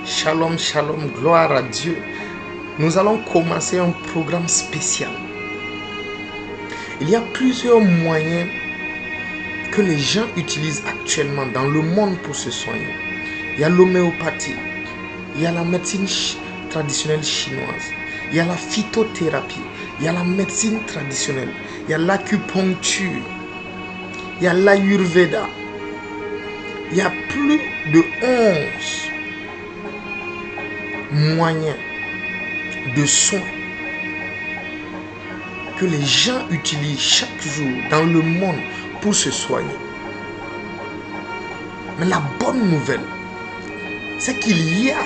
Shalom, shalom, gloire à Dieu. Nous allons commencer un programme spécial. Il y a plusieurs moyens que les gens utilisent actuellement dans le monde pour se soigner. Il y a l'homéopathie, il y a la médecine traditionnelle chinoise, il y a la phytothérapie, il y a la médecine traditionnelle, il y a l'acupuncture, il y a l'ayurveda. Il y a plus de 11 moyens de soins que les gens utilisent chaque jour dans le monde pour se soigner. Mais la bonne nouvelle, c'est qu'il y a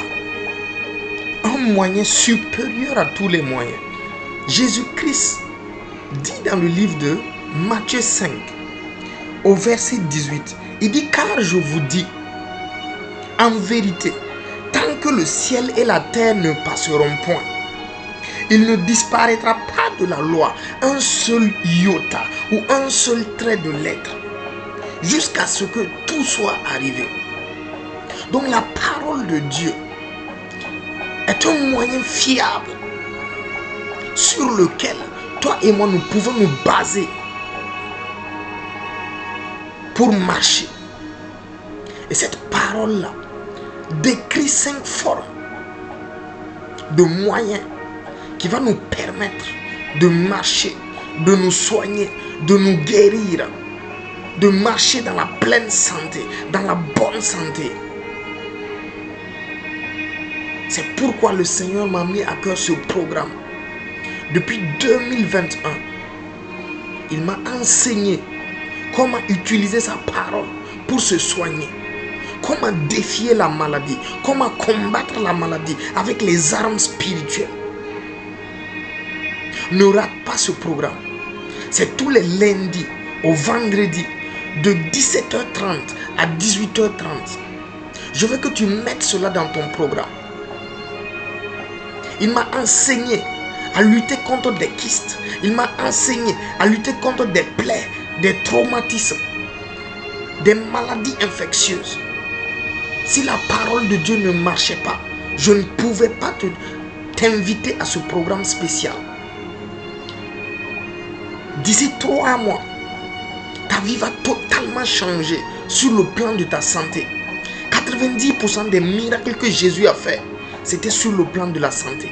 un moyen supérieur à tous les moyens. Jésus-Christ dit dans le livre de Matthieu 5, au verset 18, il dit: car je vous dis, en vérité, tant que le ciel et la terre ne passeront point, il ne disparaîtra pas de la loi un seul iota ou un seul trait de lettre, jusqu'à ce que tout soit arrivé. Donc la parole de Dieu est un moyen fiable sur lequel toi et moi nous pouvons nous baser pour marcher. Et cette parole-là décrit 5 formes de moyens qui vont nous permettre de marcher, de nous soigner, de nous guérir, de marcher dans la pleine santé, dans la bonne santé. C'est pourquoi le Seigneur m'a mis à cœur ce programme. Depuis 2021, il m'a enseigné comment utiliser sa parole pour se soigner, comment défier la maladie, comment combattre la maladie avec les armes spirituelles. Ne rate pas ce programme. C'est tous les lundis au vendredi de 17h30 à 18h30. Je veux que tu mettes cela dans ton programme. Il m'a enseigné à lutter contre des kystes. Il m'a enseigné à lutter contre des plaies, des traumatismes, des maladies infectieuses. Si la parole de Dieu ne marchait pas, je ne pouvais pas t'inviter à ce programme spécial. D'ici 3 mois, ta vie va totalement changer sur le plan de ta santé. 90% des miracles que Jésus a fait, c'était sur le plan de la santé.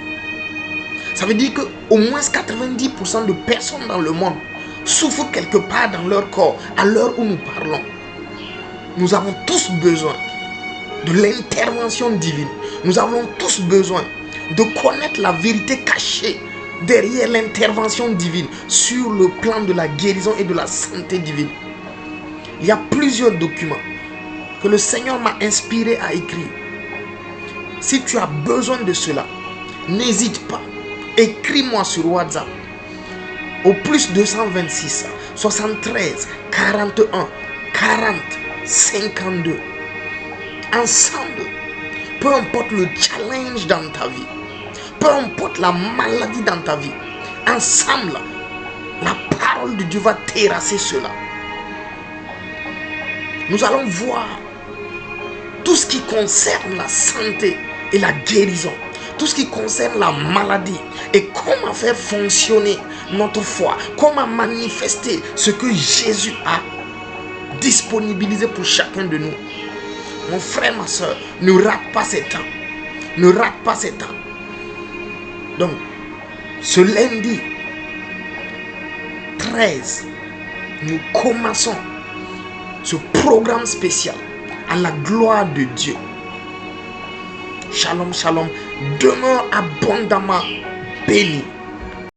Ça veut dire qu'au moins 90% de personnes dans le monde souffrent quelque part dans leur corps à l'heure où nous parlons. Nous avons tous besoin de l'intervention divine. Nous avons tous besoin de connaître la vérité cachée derrière l'intervention divine sur le plan de la guérison et de la santé divine. Il y a plusieurs documents que le Seigneur m'a inspiré à écrire. Si tu as besoin de cela, n'hésite pas. Écris-moi sur WhatsApp au plus 226 73 41 40 52. Ensemble, peu importe le challenge dans ta vie, peu importe la maladie dans ta vie, ensemble, la parole de Dieu va terrasser cela. Nous allons voir tout ce qui concerne la santé et la guérison, tout ce qui concerne la maladie et comment faire fonctionner notre foi, comment manifester ce que Jésus a disponibilisé pour chacun de nous. Mon frère, ma soeur, ne rate pas ces temps. Ne rate pas ces temps. Donc, ce lundi 13, nous commençons ce programme spécial à la gloire de Dieu. Shalom, shalom. Demeure abondamment béni.